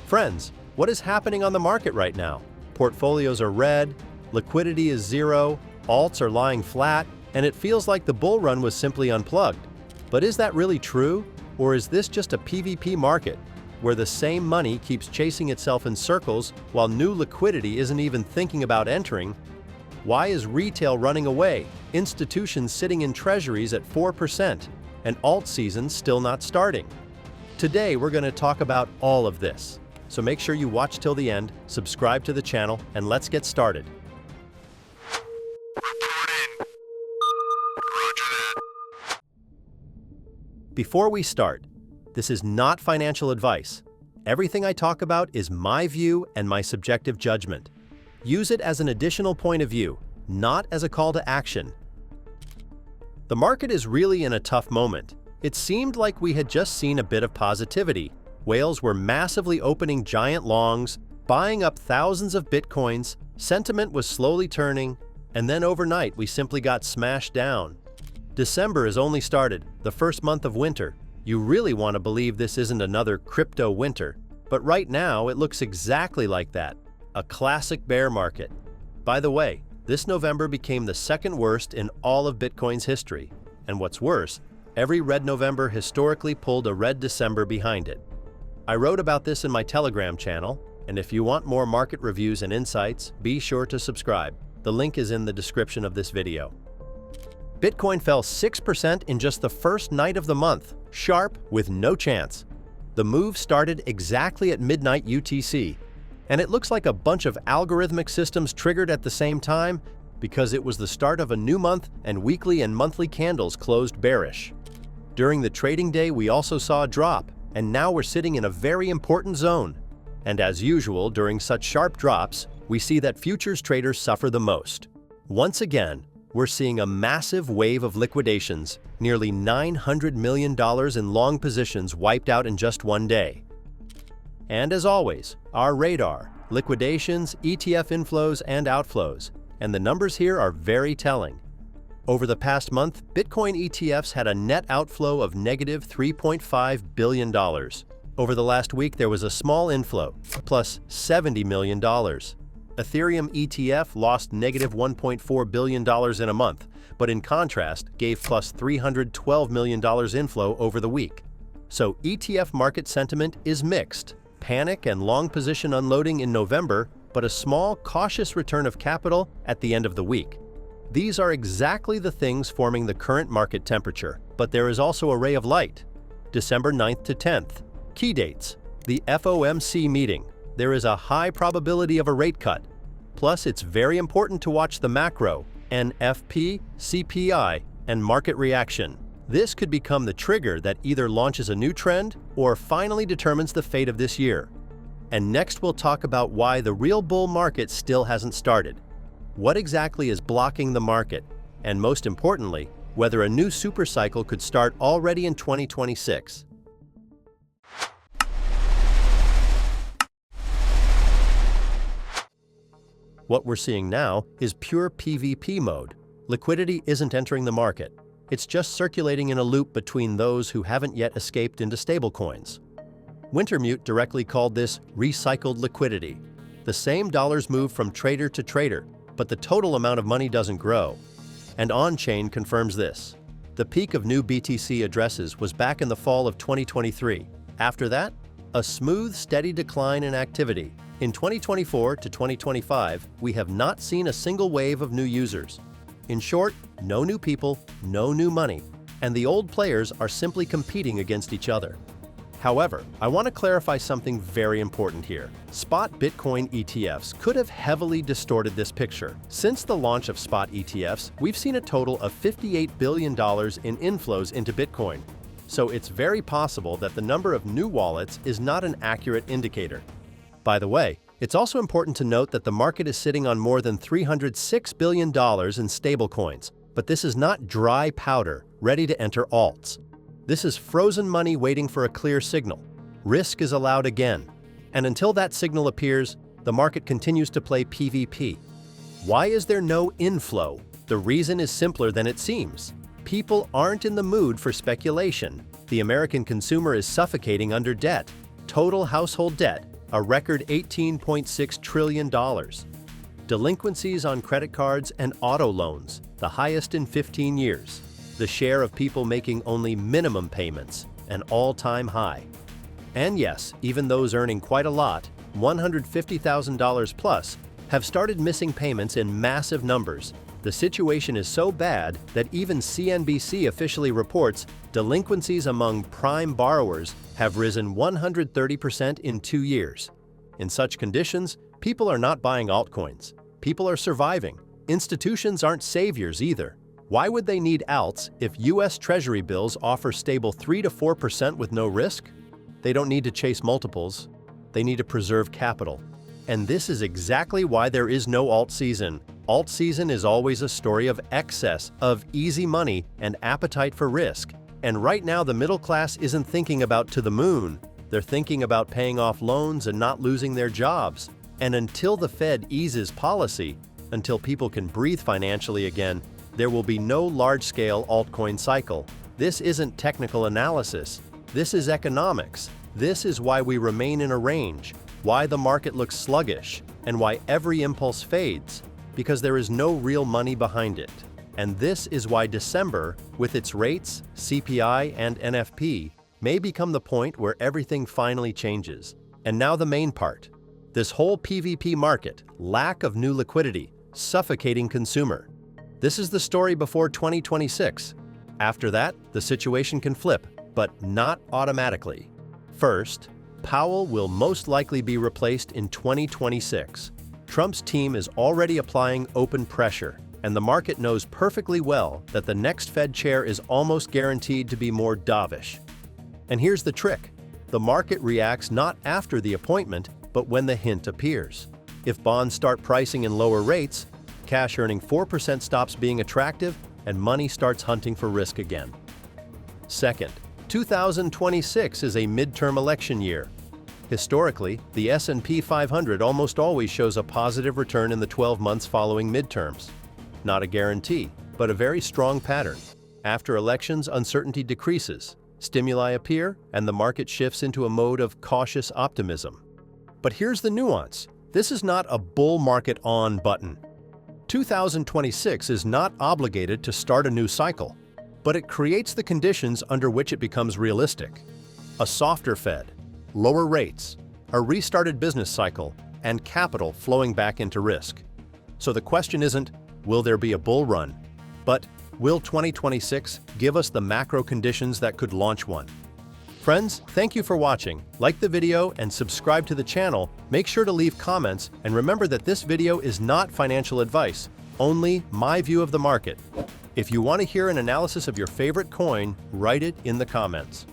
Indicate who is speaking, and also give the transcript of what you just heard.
Speaker 1: Friends, what is happening on the market right now? Portfolios are red, liquidity is zero, alts are lying flat, and it feels like the bull run was simply unplugged. But is that really true? Or is this just a PvP market, where the same money keeps chasing itself in circles while new liquidity isn't even thinking about entering? Why is retail running away, institutions sitting in treasuries at 4%, and alt season still not starting? Today we're going to talk about all of this. So make sure you watch till the end, subscribe to the channel, and let's get started. Before we start, this is not financial advice. Everything I talk about is my view and my subjective judgment. Use it as an additional point of view, not as a call to action. The market is really in a tough moment. It seemed like we had just seen a bit of positivity. Whales were massively opening giant longs, buying up thousands of bitcoins, sentiment was slowly turning, and then overnight we simply got smashed down. December has only started, the first month of winter. You really want to believe this isn't another crypto winter, but right now it looks exactly like that. A classic bear market. By the way, this November became the second worst in all of Bitcoin's history. And what's worse, every red November historically pulled a red December behind it. I wrote about this in my Telegram channel, and if you want more market reviews and insights, be sure to subscribe. The link is in the description of this video. Bitcoin fell 6% in just the first night of the month, sharp with no chance. The move started exactly at midnight UTC, and it looks like a bunch of algorithmic systems triggered at the same time because it was the start of a new month and weekly and monthly candles closed bearish. During the trading day, we also saw a drop, and now we're sitting in a very important zone. And as usual, during such sharp drops, we see that futures traders suffer the most. Once again, we're seeing a massive wave of liquidations, nearly $900 million in long positions wiped out in just one day. And as always, our radar, liquidations, ETF inflows, and outflows, and the numbers here are very telling. Over the past month, Bitcoin ETFs had a net outflow of negative $3.5 billion. Over the last week, there was a small inflow, plus $70 million. Ethereum ETF lost negative $1.4 billion in a month, but in contrast, gave plus $312 million inflow over the week. So ETF market sentiment is mixed. Panic and long position unloading in November, but a small, cautious return of capital at the end of the week. These are exactly the things forming the current market temperature, but there is also a ray of light. December 9th to 10th. Key dates. The FOMC meeting. There is a high probability of a rate cut. Plus, it's very important to watch the macro, NFP, CPI, and market reaction. This could become the trigger that either launches a new trend or finally determines the fate of this year. And next we'll talk about why the real bull market still hasn't started. What exactly is blocking the market? And most importantly, whether a new supercycle could start already in 2026. What we're seeing now is pure PvP mode. Liquidity isn't entering the market. It's just circulating in a loop between those who haven't yet escaped into stablecoins. Wintermute directly called this recycled liquidity. The same dollars move from trader to trader, but the total amount of money doesn't grow. And on-chain confirms this. The peak of new BTC addresses was back in the fall of 2023. After that, a smooth, steady decline in activity. In 2024 to 2025, we have not seen a single wave of new users. In short, no new people, no new money, and the old players are simply competing against each other. However, I want to clarify something very important here. Spot Bitcoin ETFs could have heavily distorted this picture. Since the launch of spot ETFs, we've seen a total of $58 billion in inflows into Bitcoin. So it's very possible that the number of new wallets is not an accurate indicator. By the way, it's also important to note that the market is sitting on more than $306 billion in stablecoins, but this is not dry powder ready to enter alts. This is frozen money waiting for a clear signal. Risk is allowed again. And until that signal appears, the market continues to play PvP. Why is there no inflow? The reason is simpler than it seems. People aren't in the mood for speculation. The American consumer is suffocating under debt. Total household debt, a record $18.6 trillion. Delinquencies on credit cards and auto loans, the highest in 15 years. The share of people making only minimum payments, an all-time high. And yes, even those earning quite a lot, $150,000 plus, have started missing payments in massive numbers. The situation is so bad that even CNBC officially reports delinquencies among prime borrowers have risen 130% in 2 years. In such conditions, people are not buying altcoins. People are surviving. Institutions aren't saviors either. Why would they need alts if US Treasury bills offer stable 3 to 4% with no risk? They don't need to chase multiples. They need to preserve capital. And this is exactly why there is no alt season. Alt season is always a story of excess, of easy money and appetite for risk. And right now the middle class isn't thinking about to the moon. They're thinking about paying off loans and not losing their jobs. And until the Fed eases policy, until people can breathe financially again, there will be no large-scale altcoin cycle. This isn't technical analysis. This is economics. This is why we remain in a range, why the market looks sluggish, and why every impulse fades, because there is no real money behind it. And this is why December, with its rates, CPI, and NFP, may become the point where everything finally changes. And now the main part. This whole PVP market, lack of new liquidity, suffocating consumer. This is the story before 2026. After that, the situation can flip, but not automatically. First, Powell will most likely be replaced in 2026. Trump's team is already applying open pressure, and the market knows perfectly well that the next Fed chair is almost guaranteed to be more dovish. And here's the trick. The market reacts not after the appointment, but when the hint appears. If bonds start pricing in lower rates, cash earning 4% stops being attractive, and money starts hunting for risk again. Second, 2026 is a midterm election year. Historically, the S&P 500 almost always shows a positive return in the 12 months following midterms. Not a guarantee, but a very strong pattern. After elections, uncertainty decreases, stimuli appear, and the market shifts into a mode of cautious optimism. But here's the nuance. This is not a bull market on button. 2026 is not obligated to start a new cycle, but it creates the conditions under which it becomes realistic. A softer Fed, lower rates, a restarted business cycle, and capital flowing back into risk. So the question isn't, will there be a bull run? But will 2026 give us the macro conditions that could launch one? Friends, thank you for watching. Like the video and subscribe to the channel. Make sure to leave comments, and remember that this video is not financial advice, only my view of the market. If you want to hear an analysis of your favorite coin, write it in the comments.